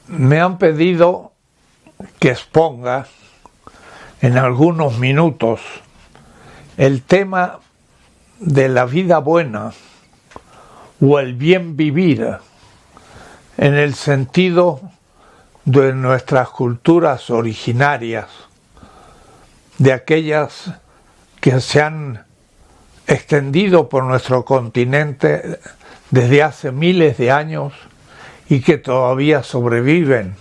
Me han pedido que exponga en algunos minutos el tema de la vida buena o el bien vivir en el sentido de nuestras culturas originarias, de aquellas que se han extendido por nuestro continente desde hace miles de años y que todavía sobreviven,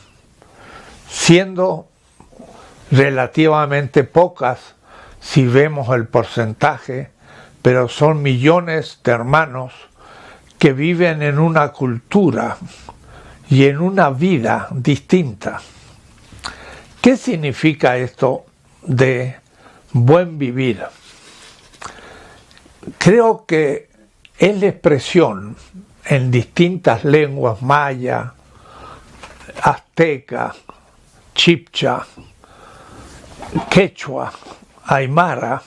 siendo relativamente pocas si vemos el porcentaje, pero son millones de hermanos que viven en una cultura y en una vida distinta. ¿Qué significa esto de buen vivir? Creo que es la expresión en distintas lenguas maya, azteca, chibcha, quechua, aymara,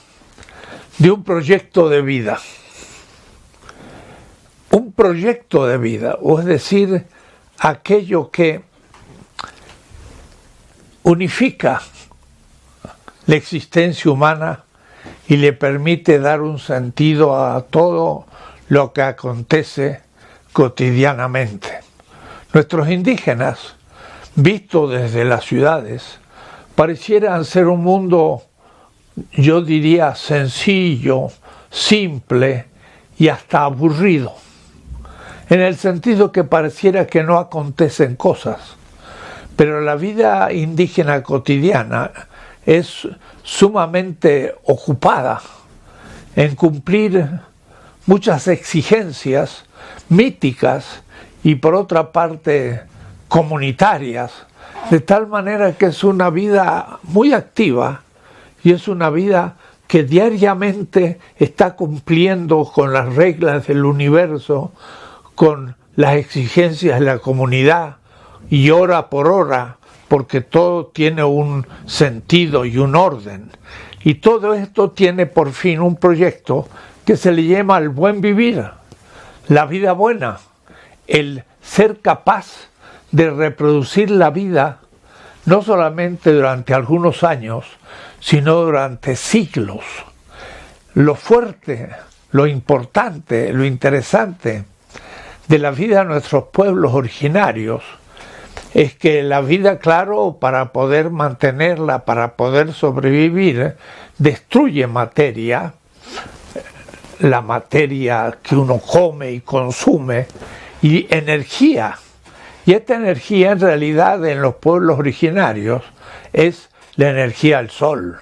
de un proyecto de vida. Un proyecto de vida, o es decir, aquello que unifica la existencia humana y le permite dar un sentido a todo lo que acontece cotidianamente. Nuestros indígenas, vistos desde las ciudades, parecieran ser un mundo, yo diría, sencillo, simple y hasta aburrido, en el sentido que pareciera que no acontecen cosas. Pero la vida indígena cotidiana es sumamente ocupada en cumplir muchas exigencias míticas y por otra parte comunitarias, de tal manera que es una vida muy activa y es una vida que diariamente está cumpliendo con las reglas del universo, con las exigencias de la comunidad y hora por hora, porque todo tiene un sentido y un orden. Y todo esto tiene por fin un proyecto que se le llama el buen vivir, la vida buena, el ser capaz de reproducir la vida no solamente durante algunos años, sino durante siglos. Lo fuerte, lo importante, lo interesante de la vida de nuestros pueblos originarios es que la vida, claro, para poder mantenerla, para poder sobrevivir, destruye materia, la materia que uno come y consume, y energía. Y esta energía en realidad en los pueblos originarios es la energía del sol.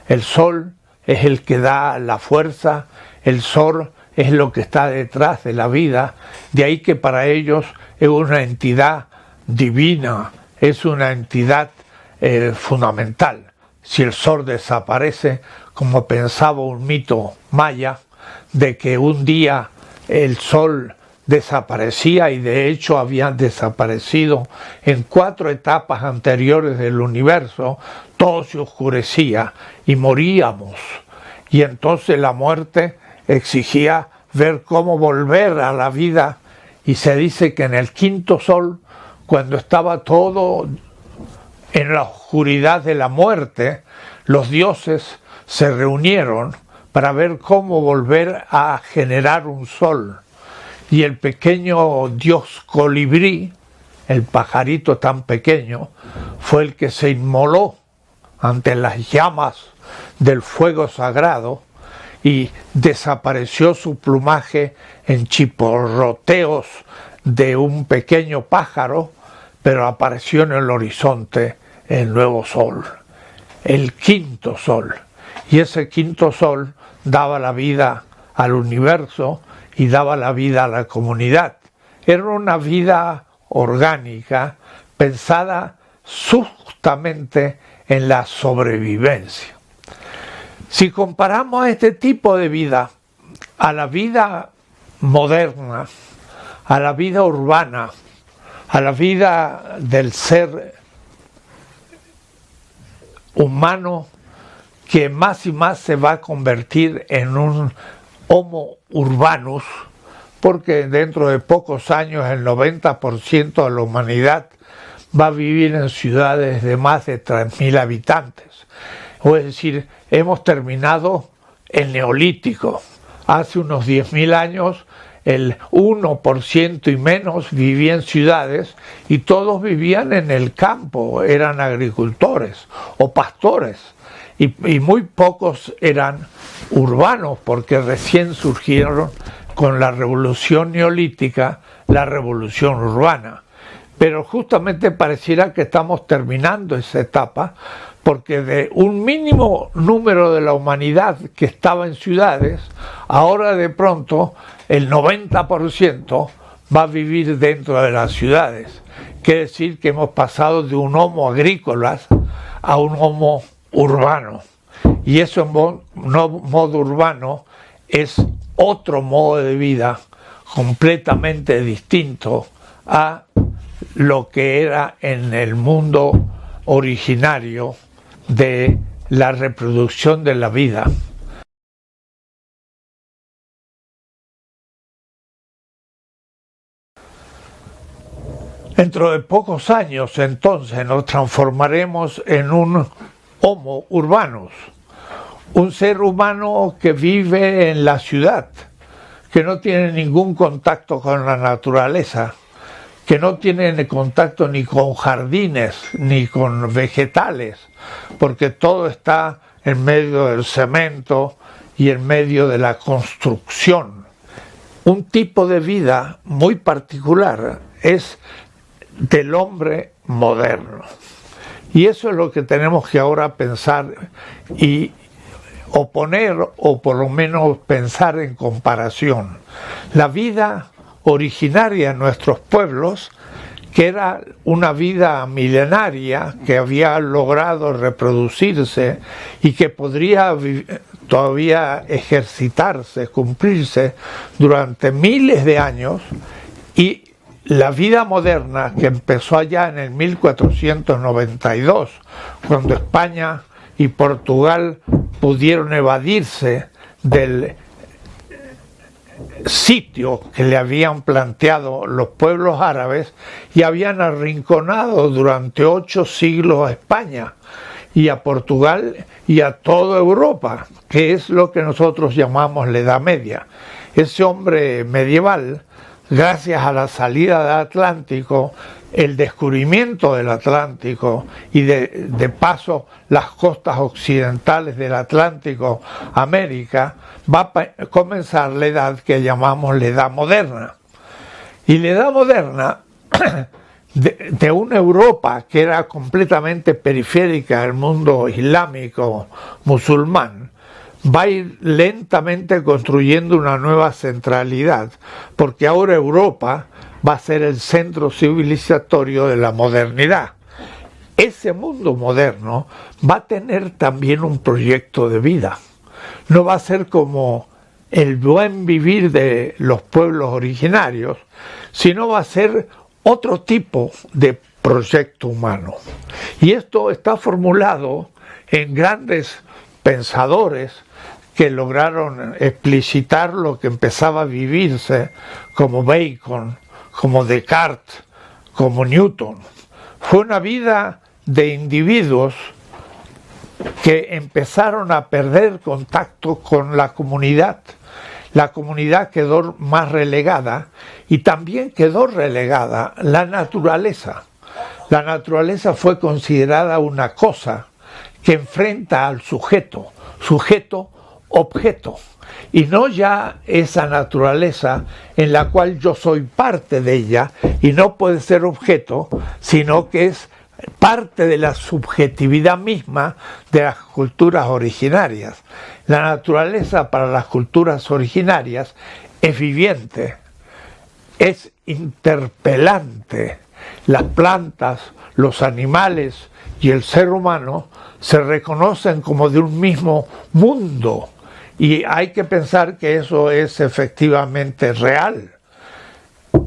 El sol es el que da la fuerza, el sol es lo que está detrás de la vida, de ahí que para ellos es una entidad divina, es una entidad fundamental. Si el sol desaparece, como pensaba un mito maya, de que un día el sol desaparecía, y de hecho habían desaparecido en 4 etapas anteriores del universo, todo se oscurecía y moríamos. Y entonces la muerte exigía ver cómo volver a la vida, y se dice que en el 5.º sol, cuando estaba todo en la oscuridad de la muerte, los dioses se reunieron para ver cómo volver a generar un sol. Y el pequeño dios colibrí, el pajarito tan pequeño, fue el que se inmoló ante las llamas del fuego sagrado y desapareció su plumaje en chisporroteos de un pequeño pájaro, pero apareció en el horizonte el nuevo sol, el 5.º sol. Y ese 5.º sol daba la vida al universo y daba la vida a la comunidad. Era una vida orgánica, pensada justamente en la sobrevivencia. Si comparamos este tipo de vida a la vida moderna, a la vida urbana, a la vida del ser humano, que más y más se va a convertir en un Homo urbanus, porque dentro de pocos años el 90% de la humanidad va a vivir en ciudades de más de 3.000 habitantes. Es decir, hemos terminado el Neolítico. Hace unos 10.000 años el 1% y menos vivía en ciudades y todos vivían en el campo, eran agricultores o pastores y muy pocos eran urbanos porque recién surgieron con la revolución neolítica, la revolución urbana. Pero justamente pareciera que estamos terminando esa etapa porque de un mínimo número de la humanidad que estaba en ciudades, ahora de pronto el 90% va a vivir dentro de las ciudades. Quiere decir que hemos pasado de un homo agrícola a un homo urbano. Y ese modo urbano es otro modo de vida completamente distinto a lo que era en el mundo originario de la reproducción de la vida. Dentro de pocos años, entonces, nos transformaremos en un Homo urbanus, un ser humano que vive en la ciudad, que no tiene ningún contacto con la naturaleza, que no tiene contacto ni con jardines ni con vegetales, porque todo está en medio del cemento y en medio de la construcción. Un tipo de vida muy particular es del hombre moderno. Y eso es lo que tenemos que ahora pensar y oponer, o por lo menos pensar en comparación. La vida originaria en nuestros pueblos, que era una vida milenaria que había logrado reproducirse y que podría todavía ejercitarse, cumplirse durante miles de años, y la vida moderna que empezó allá en el 1492, cuando España y Portugal pudieron evadirse del sitio que le habían planteado los pueblos árabes y habían arrinconado durante 8 siglos a España y a Portugal y a toda Europa, que es lo que nosotros llamamos la Edad Media. Ese hombre medieval, gracias a la salida del Atlántico, el descubrimiento del Atlántico y de paso las costas occidentales del Atlántico, América, va a comenzar la edad que llamamos la Edad Moderna. Y la Edad Moderna, de una Europa que era completamente periférica del mundo islámico musulmán, va a ir lentamente construyendo una nueva centralidad, porque ahora Europa va a ser el centro civilizatorio de la modernidad. Ese mundo moderno va a tener también un proyecto de vida. No va a ser como el buen vivir de los pueblos originarios, sino va a ser otro tipo de proyecto humano. Y esto está formulado en grandes pensadores que lograron explicitar lo que empezaba a vivirse, como Bacon, como Descartes, como Newton. Fue una vida de individuos que empezaron a perder contacto con la comunidad. La comunidad quedó más relegada y también quedó relegada la naturaleza. La naturaleza fue considerada una cosa que enfrenta al sujeto, sujeto-objeto, y no ya esa naturaleza en la cual yo soy parte de ella y no puede ser objeto, sino que es parte de la subjetividad misma de las culturas originarias. La naturaleza para las culturas originarias es viviente, es interpelante. Las plantas, los animales y el ser humano se reconocen como de un mismo mundo y hay que pensar que eso es efectivamente real.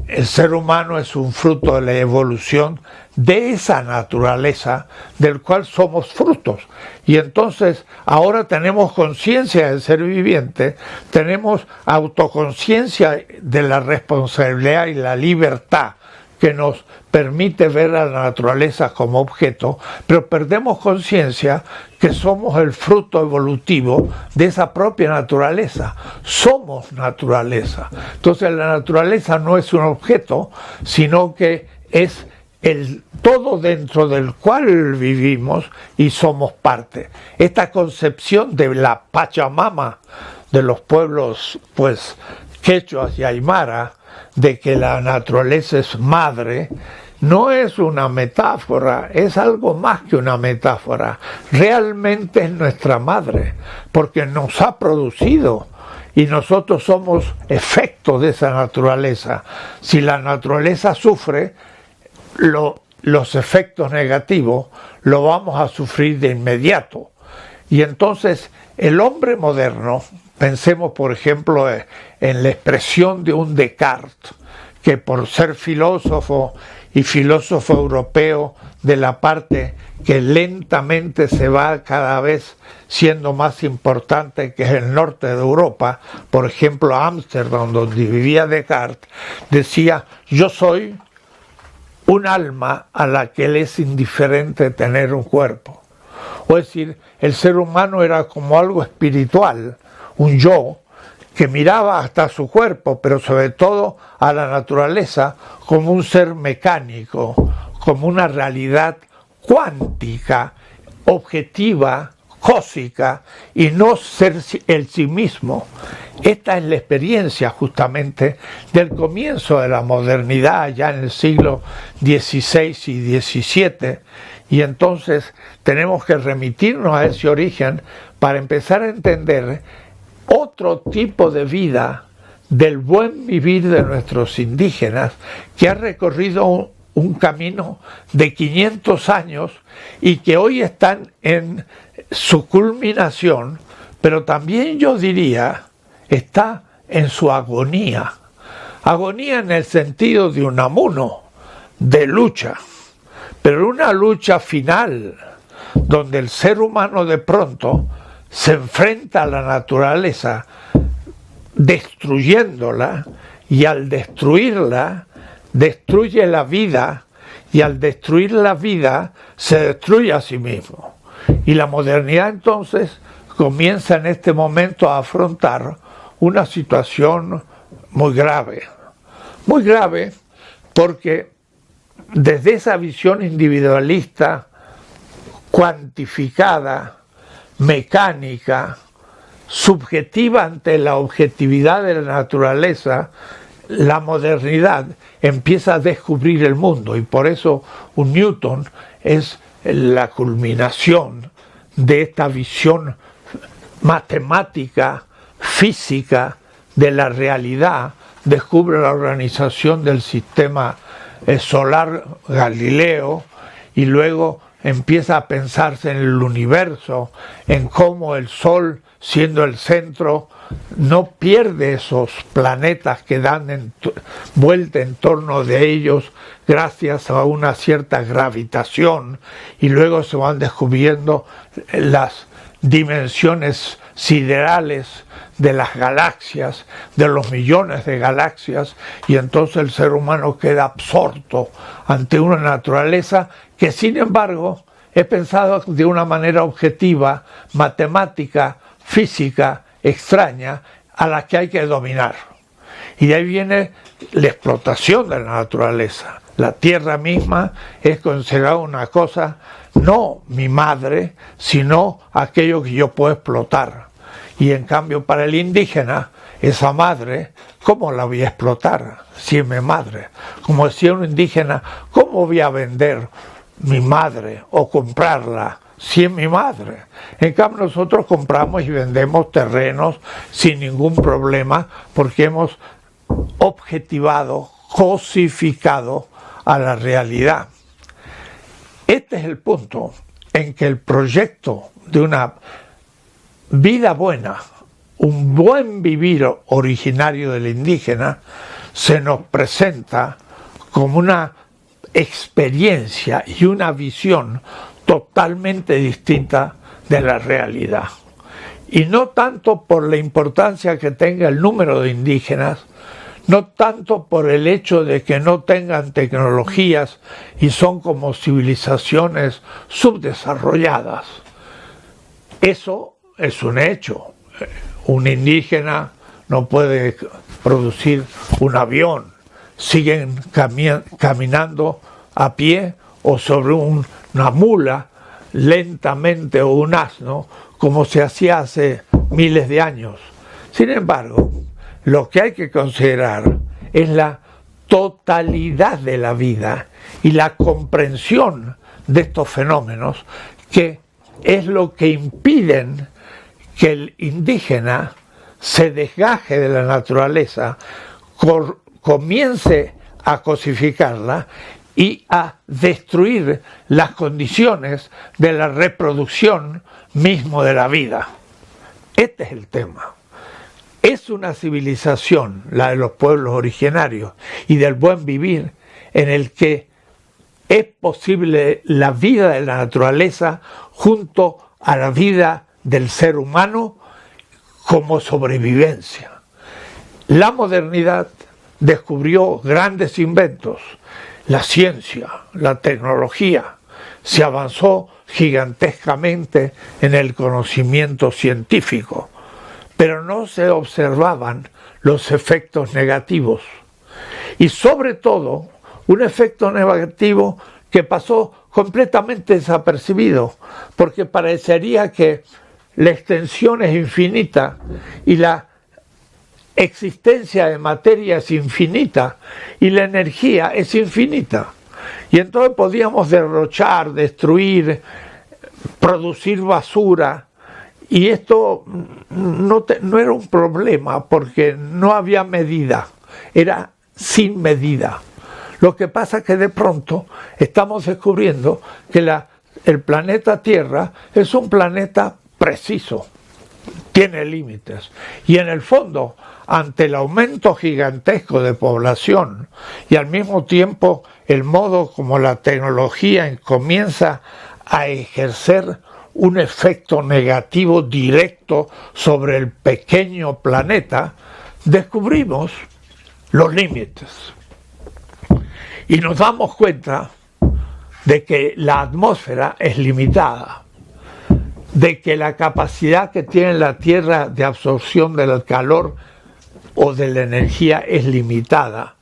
El ser humano es un fruto de la evolución de esa naturaleza del cual somos frutos. Y entonces ahora tenemos conciencia del ser viviente, tenemos autoconciencia de la responsabilidad y la libertad que nos permite ver a la naturaleza como objeto, pero perdemos conciencia que somos el fruto evolutivo de esa propia naturaleza. Somos naturaleza. Entonces la naturaleza no es un objeto, sino que es el todo dentro del cual vivimos y somos parte. Esta concepción de la Pachamama de los pueblos quechuas y aymara, de que la naturaleza es madre, no es una metáfora, es algo más que una metáfora. Realmente es nuestra madre, porque nos ha producido y nosotros somos efecto de esa naturaleza. Si la naturaleza sufre, los efectos negativos los vamos a sufrir de inmediato. Y entonces el hombre moderno, pensemos por ejemplo en la expresión de un Descartes, que por ser filósofo y filósofo europeo de la parte que lentamente se va cada vez siendo más importante, que es el norte de Europa, por ejemplo Ámsterdam, donde vivía Descartes, decía: yo soy un alma a la que le es indiferente tener un cuerpo. O es decir, el ser humano era como algo espiritual, un yo, que miraba hasta su cuerpo, pero sobre todo a la naturaleza como un ser mecánico, como una realidad cuántica, objetiva, cósmica, y no ser el sí mismo. Esta es la experiencia justamente del comienzo de la modernidad, ya en el siglo XVI y XVII, y entonces tenemos que remitirnos a ese origen para empezar a entender otro tipo de vida del buen vivir de nuestros indígenas, que ha recorrido un camino de 500 años y que hoy están en su culminación, pero también yo diría está en su agonía. Agonía en el sentido de un amuno, de lucha, pero una lucha final, donde el ser humano de pronto se enfrenta a la naturaleza destruyéndola, y al destruirla destruye la vida, y al destruir la vida se destruye a sí mismo. Y la modernidad entonces comienza en este momento a afrontar una situación muy grave porque desde esa visión individualista, cuantificada, mecánica, subjetiva ante la objetividad de la naturaleza, la modernidad empieza a descubrir el mundo, y por eso un Newton es la culminación de esta visión matemática, física de la realidad. Descubre la organización del sistema solar Galileo, y luego empieza a pensarse en el universo, en cómo el Sol, siendo el centro, no pierde esos planetas que dan vuelta en torno de ellos gracias a una cierta gravitación, y luego se van descubriendo las dimensiones siderales de las galaxias, de los millones de galaxias, y entonces el ser humano queda absorto ante una naturaleza que, sin embargo, es pensada de una manera objetiva, matemática, física, extraña, a la que hay que dominar. Y de ahí viene la explotación de la naturaleza. La tierra misma es considerada una cosa, no mi madre, sino aquello que yo puedo explotar. Y en cambio para el indígena, esa madre, ¿cómo la voy a explotar si es mi madre? Como decía un indígena, ¿cómo voy a vender mi madre o comprarla si es mi madre? En cambio nosotros compramos y vendemos terrenos sin ningún problema, porque hemos objetivado, cosificado a la realidad. Este es el punto en que el proyecto de una vida buena, un buen vivir originario del indígena, se nos presenta como una experiencia y una visión totalmente distinta de la realidad. Y no tanto por la importancia que tenga el número de indígenas, no tanto por el hecho de que no tengan tecnologías y son como civilizaciones subdesarrolladas. Eso es un hecho. Un indígena no puede producir un avión, siguen caminando a pie o sobre una mula lentamente, o un asno, como se hacía hace miles de años. Sin embargo, lo que hay que considerar es la totalidad de la vida y la comprensión de estos fenómenos, que es lo que impiden que el indígena se desgaje de la naturaleza, comience a cosificarla y a destruir las condiciones de la reproducción mismo de la vida. Este es el tema. Es una civilización, la de los pueblos originarios y del buen vivir, en el que es posible la vida de la naturaleza junto a la vida del ser humano como sobrevivencia. La modernidad descubrió grandes inventos, la ciencia, la tecnología, se avanzó gigantescamente en el conocimiento científico, pero no se observaban los efectos negativos. Y sobre todo, un efecto negativo que pasó completamente desapercibido, porque parecería que la extensión es infinita y la existencia de materia es infinita y la energía es infinita. Y entonces podíamos derrochar, destruir, producir basura, y esto no era un problema porque no había medida, era sin medida. Lo que pasa es que de pronto estamos descubriendo que el planeta Tierra es un planeta preciso, tiene límites, y en el fondo, ante el aumento gigantesco de población y al mismo tiempo el modo como la tecnología comienza a ejercer un efecto negativo directo sobre el pequeño planeta, descubrimos los límites. Y nos damos cuenta de que la atmósfera es limitada, de que la capacidad que tiene la Tierra de absorción del calor o de la energía es limitada,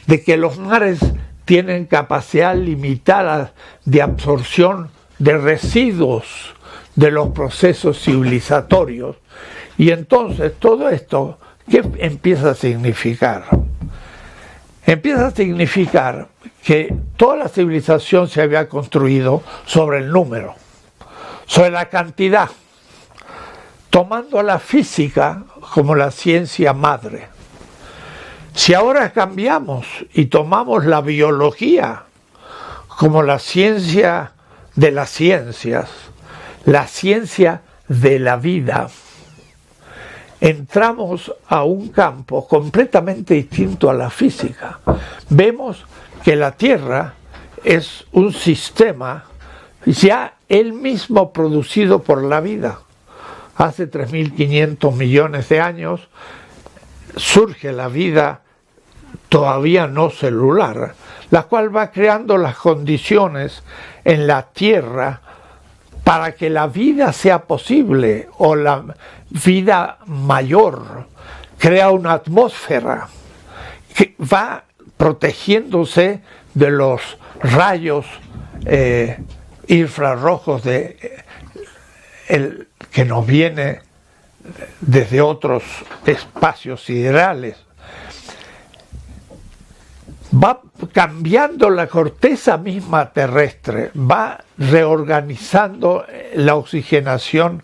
de que los mares tienen capacidad limitada de absorción de residuos de los procesos civilizatorios. Y entonces todo esto, ¿qué empieza a significar? Empieza a significar que toda la civilización se había construido sobre el número, sobre la cantidad, tomando la física como la ciencia madre. Si ahora cambiamos y tomamos la biología como la ciencia de las ciencias, la ciencia de la vida, entramos a un campo completamente distinto a la física. Vemos que la Tierra es un sistema ya él mismo producido por la vida. Hace 3.500 millones de años surge la vida todavía no celular, la cual va creando las condiciones en la Tierra para que la vida sea posible, o la vida mayor. Crea una atmósfera que va protegiéndose de los rayos infrarrojos que nos viene desde otros espacios siderales. Va cambiando la corteza misma terrestre, va reorganizando la oxigenación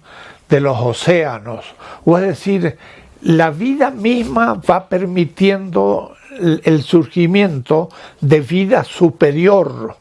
de los océanos, o es decir, la vida misma va permitiendo el surgimiento de vida superior,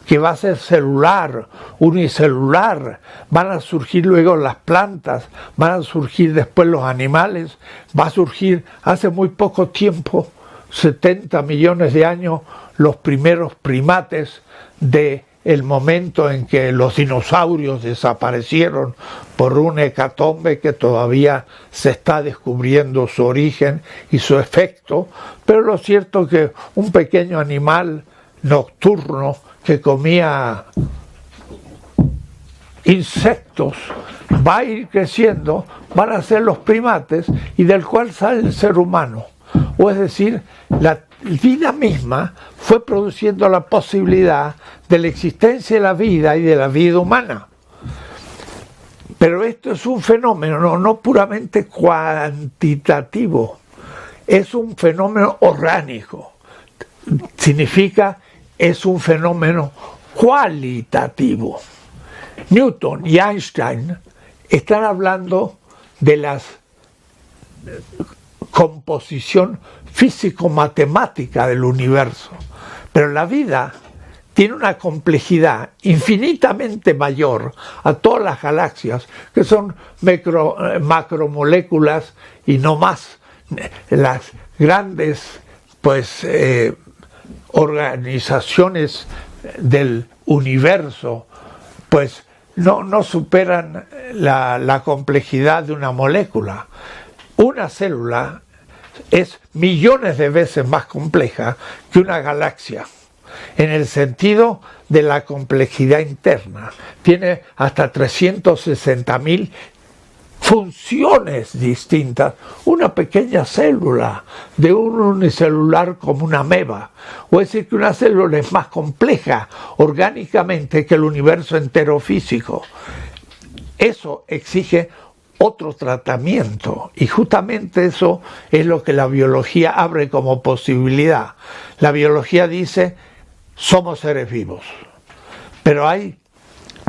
que va a ser celular, unicelular. Van a surgir luego las plantas, van a surgir después los animales, va a surgir hace muy poco tiempo, 70 millones de años, los primeros primates de el momento en que los dinosaurios desaparecieron por una hecatombe que todavía se está descubriendo su origen y su efecto, pero lo cierto es que un pequeño animal nocturno que comía insectos va a ir creciendo, van a ser los primates y del cual sale el ser humano. O es decir, la vida misma fue produciendo la posibilidad de la existencia de la vida y de la vida humana. Pero esto es un fenómeno no puramente cuantitativo, es un fenómeno orgánico. Significa, es un fenómeno cualitativo. Newton y Einstein están hablando de la composición físico-matemática del universo, pero la vida tiene una complejidad infinitamente mayor a todas las galaxias, que son macromoléculas y no más. Las grandes organizaciones del universo pues no superan la complejidad de una molécula. Una célula es millones de veces más compleja que una galaxia, en el sentido de la complejidad interna. Tiene hasta 360.000 funciones distintas. Una pequeña célula de un unicelular como una ameba. O es decir, que una célula es más compleja orgánicamente que el universo entero físico. Eso exige otro tratamiento, y justamente eso es lo que la biología abre como posibilidad. La biología dice, somos seres vivos, pero hay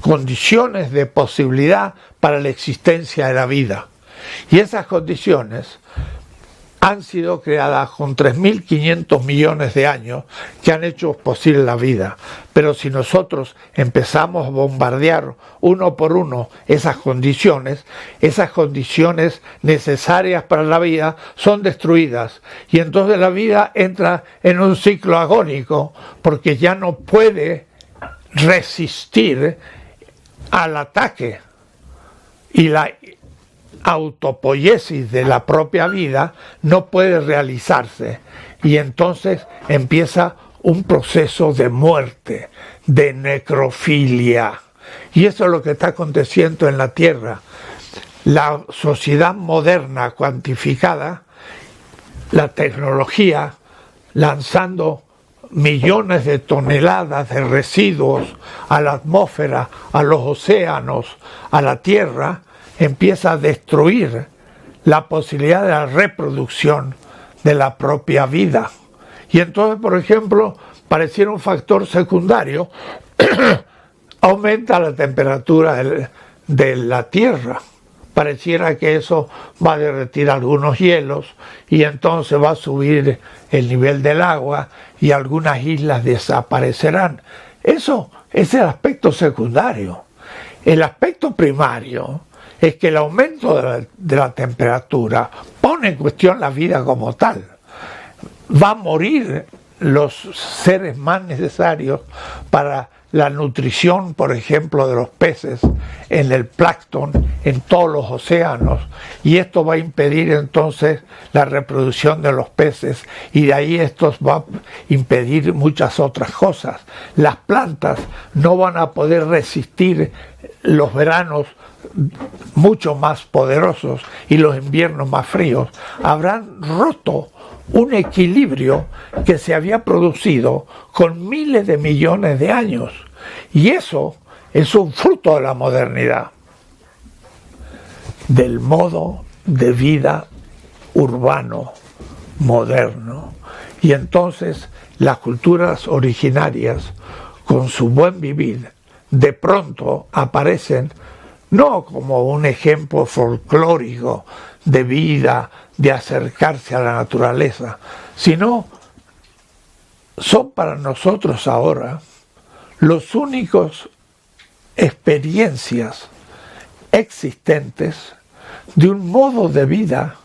condiciones de posibilidad para la existencia de la vida, y esas condiciones han sido creadas con 3.500 millones de años que han hecho posible la vida. Pero si nosotros empezamos a bombardear uno por uno esas condiciones necesarias para la vida son destruidas. Y entonces la vida entra en un ciclo agónico, porque ya no puede resistir al ataque. Y la autopoiesis de la propia vida no puede realizarse, y entonces empieza un proceso de muerte, de necrofilia, y eso es lo que está aconteciendo en la Tierra. La sociedad moderna cuantificada, la tecnología lanzando millones de toneladas de residuos a la atmósfera, a los océanos, a la Tierra, empieza a destruir la posibilidad de la reproducción de la propia vida. Y entonces, por ejemplo, pareciera un factor secundario, aumenta la temperatura de la Tierra. Pareciera que eso va a derretir algunos hielos y entonces va a subir el nivel del agua y algunas islas desaparecerán. Eso es el aspecto secundario. El aspecto primario es que el aumento de la temperatura pone en cuestión la vida como tal. Va a morir los seres más necesarios para la nutrición, por ejemplo, de los peces, en el plancton, en todos los océanos, y esto va a impedir entonces la reproducción de los peces, y de ahí esto va a impedir muchas otras cosas. Las plantas no van a poder resistir los veranos mucho más poderosos y los inviernos más fríos. Habrán roto un equilibrio que se había producido con miles de millones de años, y eso es un fruto de la modernidad, del modo de vida urbano moderno. Y entonces las culturas originarias, con su buen vivir, de pronto aparecen no como un ejemplo folclórico de vida, de acercarse a la naturaleza, sino son para nosotros ahora los únicos experiencias existentes de un modo de vida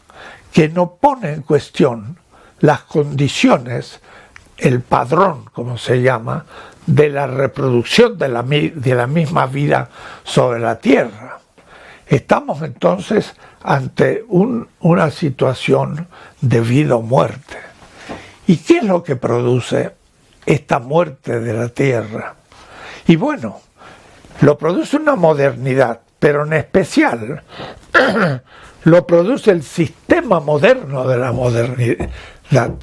que no pone en cuestión las condiciones el padrón, como se llama, de la reproducción de la misma vida sobre la Tierra. Estamos entonces ante una situación de vida o muerte. ¿Y qué es lo que produce esta muerte de la Tierra? Y bueno, lo produce una modernidad, pero en especial lo produce el sistema moderno de la modernidad,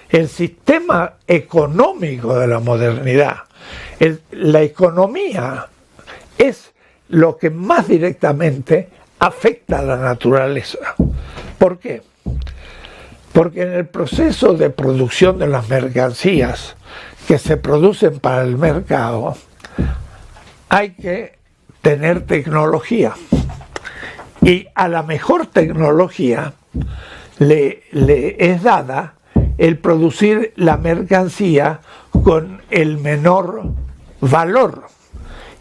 el sistema económico de la modernidad. La economía es lo que más directamente afecta a la naturaleza. ¿Por qué? Porque en el proceso de producción de las mercancías que se producen para el mercado, hay que tener tecnología. Y a la mejor tecnología le es dada el producir la mercancía con el menor valor.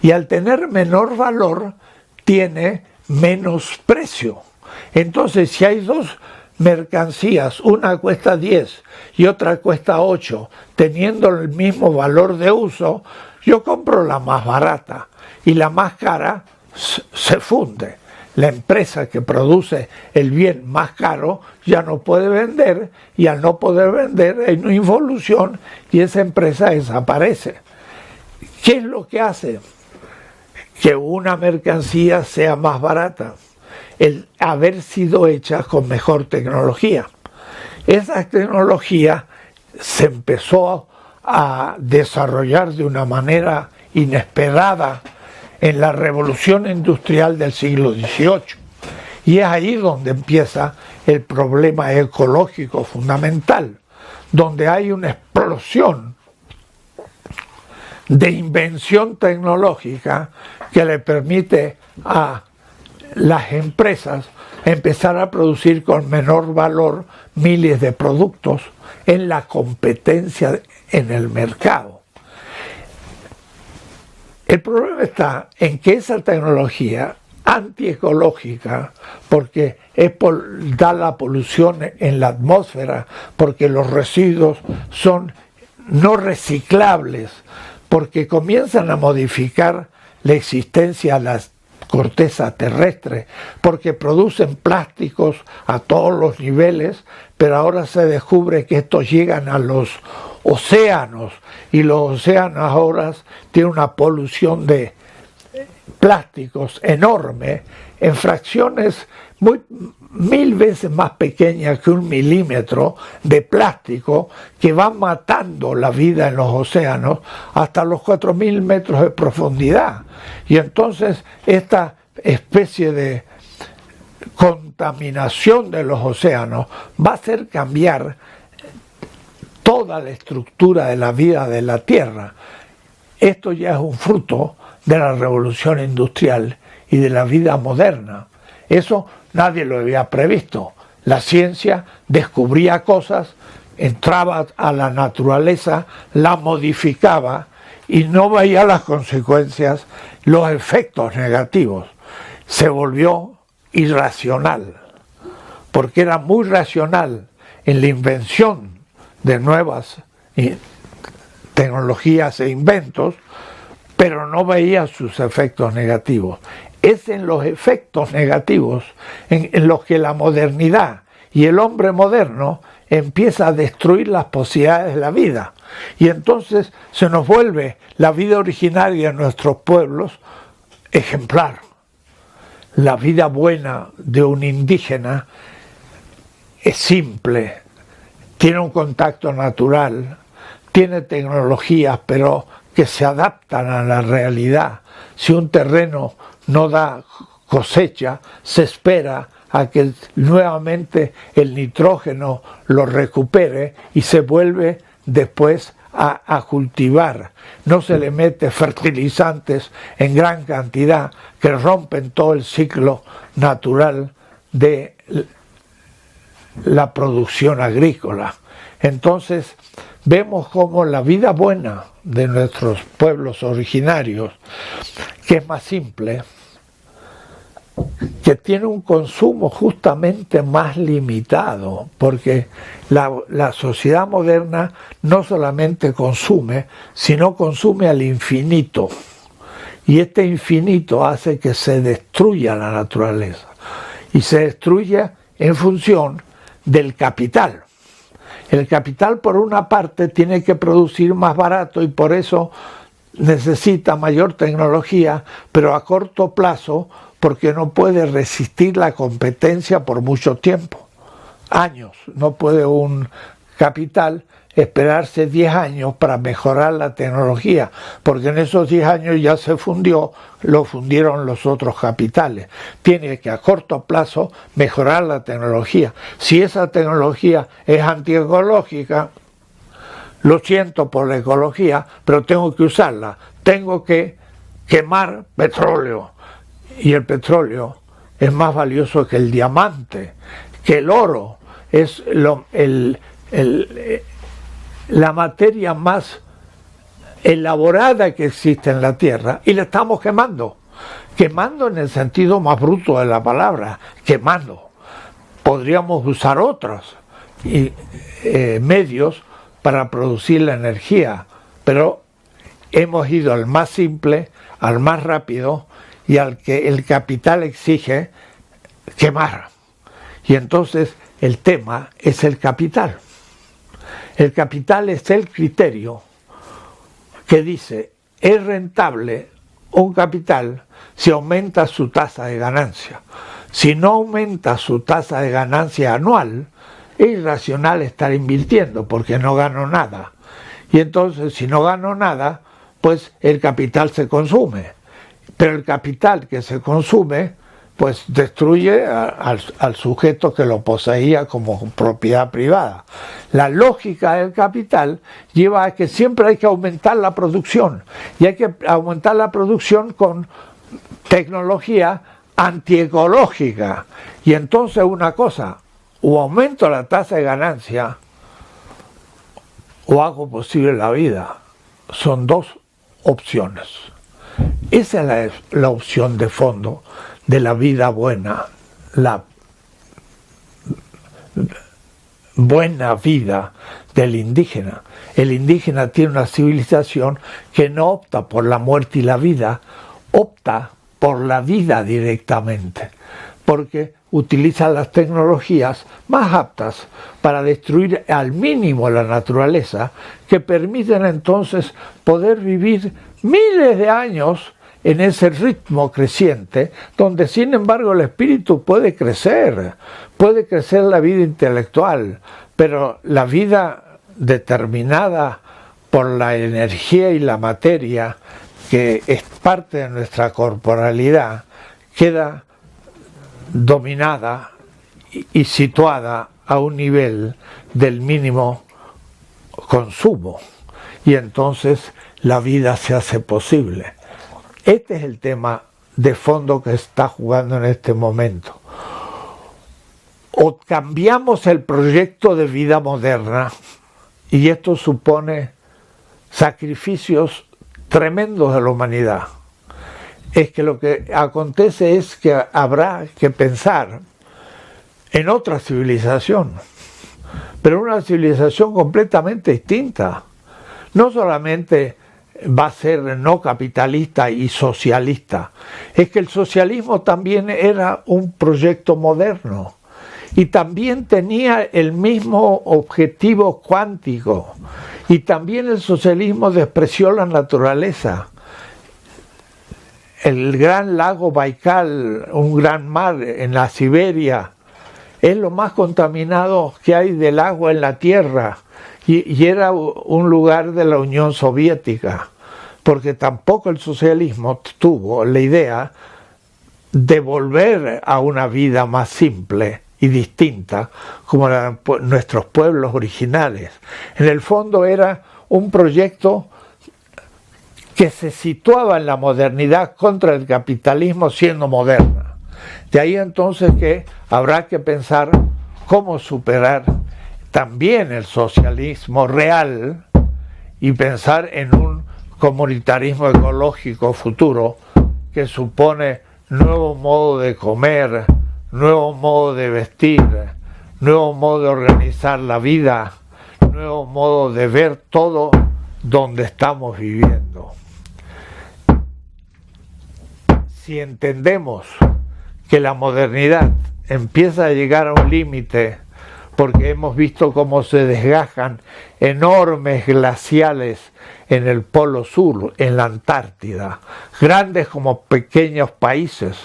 Y al tener menor valor, tiene menos precio. Entonces, si hay dos mercancías, una cuesta 10 y otra cuesta 8, teniendo el mismo valor de uso, yo compro la más barata y la más cara se funde. La empresa que produce el bien más caro ya no puede vender, y al no poder vender hay una involución y esa empresa desaparece. ¿Qué es lo que hace que una mercancía sea más barata? El haber sido hecha con mejor tecnología. Esa tecnología se empezó a desarrollar de una manera inesperada en la revolución industrial del siglo XVIII. Y es ahí donde empieza el problema ecológico fundamental, donde hay una explosión de invención tecnológica que le permite a las empresas empezar a producir con menor valor miles de productos en la competencia en el mercado. El problema está en que esa tecnología antiecológica, porque da la polución en la atmósfera, porque los residuos son no reciclables, porque comienzan a modificar la existencia de la corteza terrestre, porque producen plásticos a todos los niveles, pero ahora se descubre que estos llegan a los océanos, y los océanos ahora tienen una polución de plásticos enorme, en fracciones 1000 veces más pequeñas que 1 milímetro de plástico, que van matando la vida en los océanos hasta los 4000 metros de profundidad. Y entonces esta especie de contaminación de los océanos va a hacer cambiar toda la estructura de la vida de la Tierra. Esto ya es un fruto de la revolución industrial y de la vida moderna. Eso nadie lo había previsto. La ciencia descubría cosas, entraba a la naturaleza, la modificaba y no veía las consecuencias, los efectos negativos. Se volvió irracional, porque era muy racional en la invención de nuevas tecnologías e inventos, pero no veía sus efectos negativos. Es en los efectos negativos en los que la modernidad y el hombre moderno empieza a destruir las posibilidades de la vida. Y entonces se nos vuelve la vida originaria de nuestros pueblos ejemplar. La vida buena de un indígena es simple, tiene un contacto natural, tiene tecnologías, pero que se adaptan a la realidad. Si un terreno no da cosecha, se espera a que nuevamente el nitrógeno lo recupere y se vuelve después a cultivar. No se le mete fertilizantes en gran cantidad que rompen todo el ciclo natural de la producción agrícola. Entonces vemos cómo la vida buena de nuestros pueblos originarios, que es más simple, que tiene un consumo justamente más limitado, porque la sociedad moderna no solamente consume, sino consume al infinito. Y este infinito hace que se destruya la naturaleza. Y se destruye en función del capital. El capital, por una parte, tiene que producir más barato y por eso necesita mayor tecnología, pero a corto plazo, porque no puede resistir la competencia por mucho tiempo. Años. No puede un capital esperarse 10 años para mejorar la tecnología, porque en esos 10 años ya se fundió, lo fundieron los otros capitales. Tiene que a corto plazo mejorar la tecnología. Si esa tecnología es antiecológica, lo siento por la ecología, pero tengo que usarla. Tengo que quemar petróleo. Y el petróleo es más valioso que el diamante, que el oro. Es la materia más elaborada que existe en la Tierra y la estamos quemando. Quemando en el sentido más bruto de la palabra, quemando. Podríamos usar otros medios para producir la energía, pero hemos ido al más simple, al más rápido y al que el capital exige quemar. Y entonces el tema es el capital. El capital es el criterio que dice, es rentable un capital si aumenta su tasa de ganancia. Si no aumenta su tasa de ganancia anual, es irracional estar invirtiendo porque no gano nada. Y entonces, si no gano nada, pues el capital se consume. Pero el capital que se consume, pues destruye al sujeto que lo poseía como propiedad privada. La lógica del capital lleva a que siempre hay que aumentar la producción. Y hay que aumentar la producción con tecnología antiecológica. Y entonces una cosa, o aumento la tasa de ganancia, o hago posible la vida. Son dos opciones. Esa es la opción de fondo de la vida buena, la buena vida del indígena. El indígena tiene una civilización que no opta por la muerte y la vida, opta por la vida directamente, porque utiliza las tecnologías más aptas para destruir al mínimo la naturaleza, que permiten entonces poder vivir miles de años en ese ritmo creciente, donde sin embargo el espíritu puede crecer la vida intelectual, pero la vida determinada por la energía y la materia, que es parte de nuestra corporalidad, queda dominada y situada a un nivel del mínimo consumo, y entonces la vida se hace posible. Este es el tema de fondo que está jugando en este momento. O cambiamos el proyecto de vida moderna, y esto supone sacrificios tremendos de la humanidad. Es que lo que acontece es que habrá que pensar en otra civilización, pero una civilización completamente distinta. No solamente va a ser no capitalista y socialista, es que el socialismo también era un proyecto moderno y también tenía el mismo objetivo cuántico, y también el socialismo despreció la naturaleza. El gran lago Baikal, un gran mar en la Siberia, es lo más contaminado que hay del agua en la Tierra, y era un lugar de la Unión Soviética, porque tampoco el socialismo tuvo la idea de volver a una vida más simple y distinta como eran nuestros pueblos originales. En el fondo era un proyecto que se situaba en la modernidad contra el capitalismo siendo moderna. De ahí entonces que habrá que pensar cómo superar también el socialismo real y pensar en un comunitarismo ecológico futuro que supone nuevo modo de comer, nuevo modo de vestir, nuevo modo de organizar la vida, nuevo modo de ver todo donde estamos viviendo. Si entendemos que la modernidad empieza a llegar a un límite, porque hemos visto cómo se desgajan enormes glaciales en el Polo Sur, en la Antártida, grandes como pequeños países,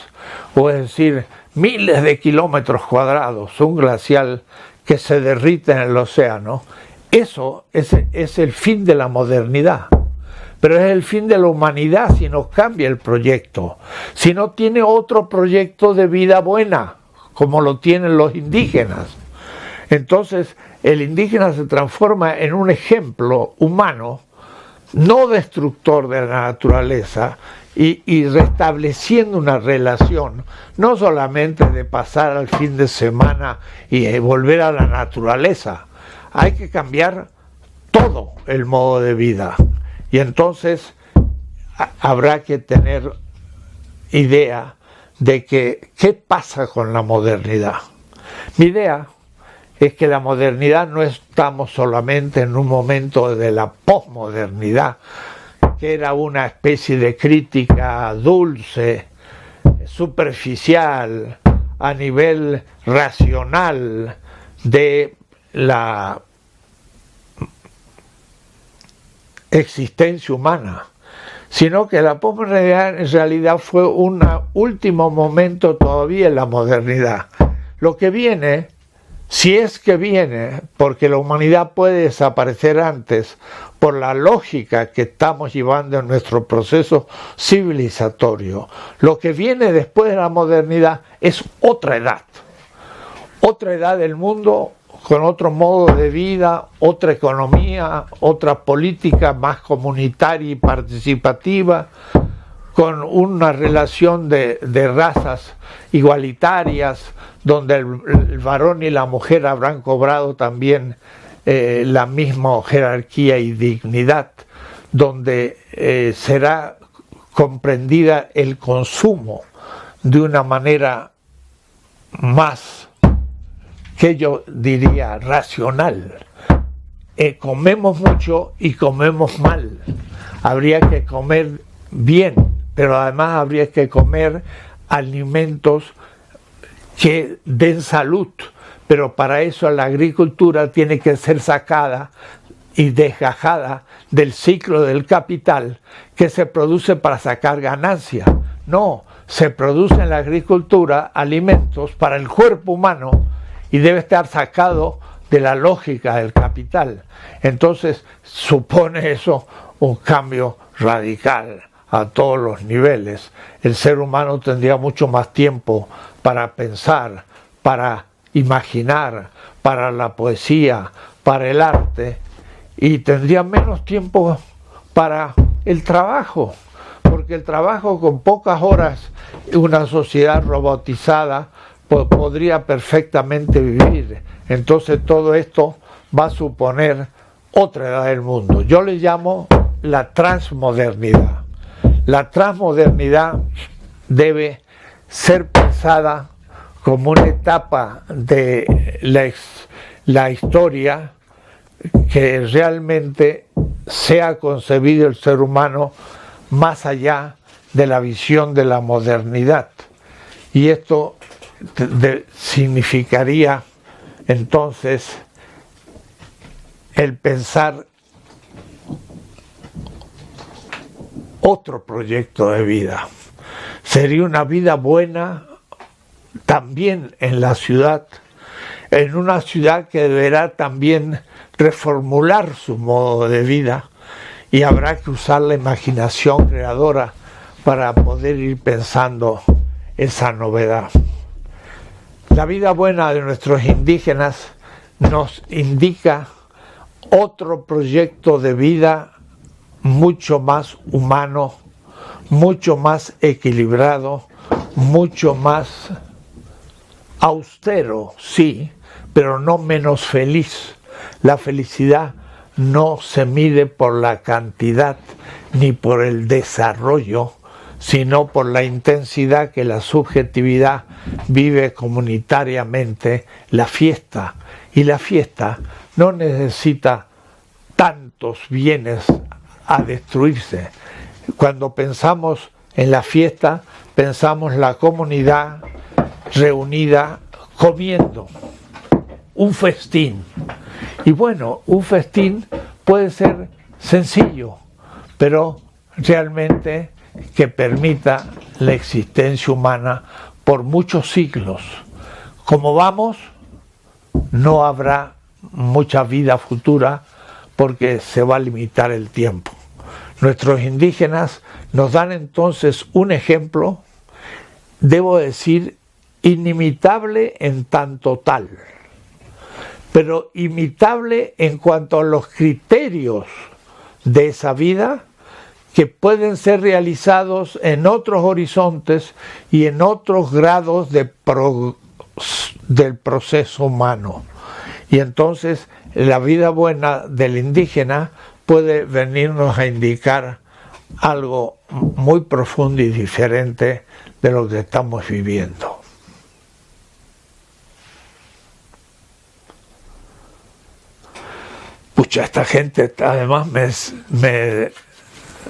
o es decir, miles de kilómetros cuadrados, un glacial que se derrite en el océano. Eso es el fin de la modernidad, pero es el fin de la humanidad si no cambia el proyecto, si no tiene otro proyecto de vida buena, como lo tienen los indígenas. Entonces el indígena se transforma en un ejemplo humano, no destructor de la naturaleza, y restableciendo una relación, no solamente de pasar al fin de semana y volver a la naturaleza. Hay que cambiar todo el modo de vida, y entonces habrá que tener idea de que qué pasa con la modernidad. Mi idea es que la modernidad no estamos solamente en un momento de la posmodernidad, que era una especie de crítica dulce, superficial, a nivel racional de la existencia humana, sino que la posmodernidad en realidad fue un último momento todavía en la modernidad. Lo que viene, si es que viene, porque la humanidad puede desaparecer antes por la lógica que estamos llevando en nuestro proceso civilizatorio, lo que viene después de la modernidad es otra edad del mundo, con otro modo de vida, otra economía, otra política más comunitaria y participativa, con una relación de razas igualitarias, donde el varón y la mujer habrán cobrado también la misma jerarquía y dignidad, donde será comprendida el consumo de una manera más, que yo diría, racional. Comemos mucho y comemos mal. Habría que comer bien, pero además habría que comer alimentos que den salud, pero para eso la agricultura tiene que ser sacada y desgajada del ciclo del capital que se produce para sacar ganancia. No, se produce en la agricultura alimentos para el cuerpo humano y debe estar sacado de la lógica del capital. Entonces supone eso un cambio radical a todos los niveles. El ser humano tendría mucho más tiempo para pensar, para imaginar, para la poesía, para el arte, y tendría menos tiempo para el trabajo, porque el trabajo con pocas horas, una sociedad robotizada podría perfectamente vivir. Entonces todo esto va a suponer otra edad del mundo. Yo le llamo la transmodernidad. La transmodernidad debe ser pensada como una etapa de la historia que realmente sea concebido el ser humano más allá de la visión de la modernidad. Y esto significaría entonces el pensar otro proyecto de vida. Sería una vida buena también en la ciudad, en una ciudad que deberá también reformular su modo de vida, y habrá que usar la imaginación creadora para poder ir pensando esa novedad. La vida buena de nuestros indígenas nos indica otro proyecto de vida mucho más humano, mucho más equilibrado, mucho más austero, sí, pero no menos feliz. La felicidad no se mide por la cantidad ni por el desarrollo, sino por la intensidad que la subjetividad vive comunitariamente la fiesta. Y la fiesta no necesita tantos bienes a destruirse. Cuando pensamos en la fiesta, pensamos la comunidad reunida comiendo, un festín. Y bueno, un festín puede ser sencillo, pero realmente que permita la existencia humana por muchos siglos. Como vamos, no habrá mucha vida futura porque se va a limitar el tiempo. Nuestros indígenas nos dan entonces un ejemplo, debo decir, inimitable en tanto tal, pero imitable en cuanto a los criterios de esa vida que pueden ser realizados en otros horizontes y en otros grados del proceso humano. Y entonces la vida buena del indígena puede venirnos a indicar algo muy profundo y diferente de lo que estamos viviendo. Pucha, esta gente además me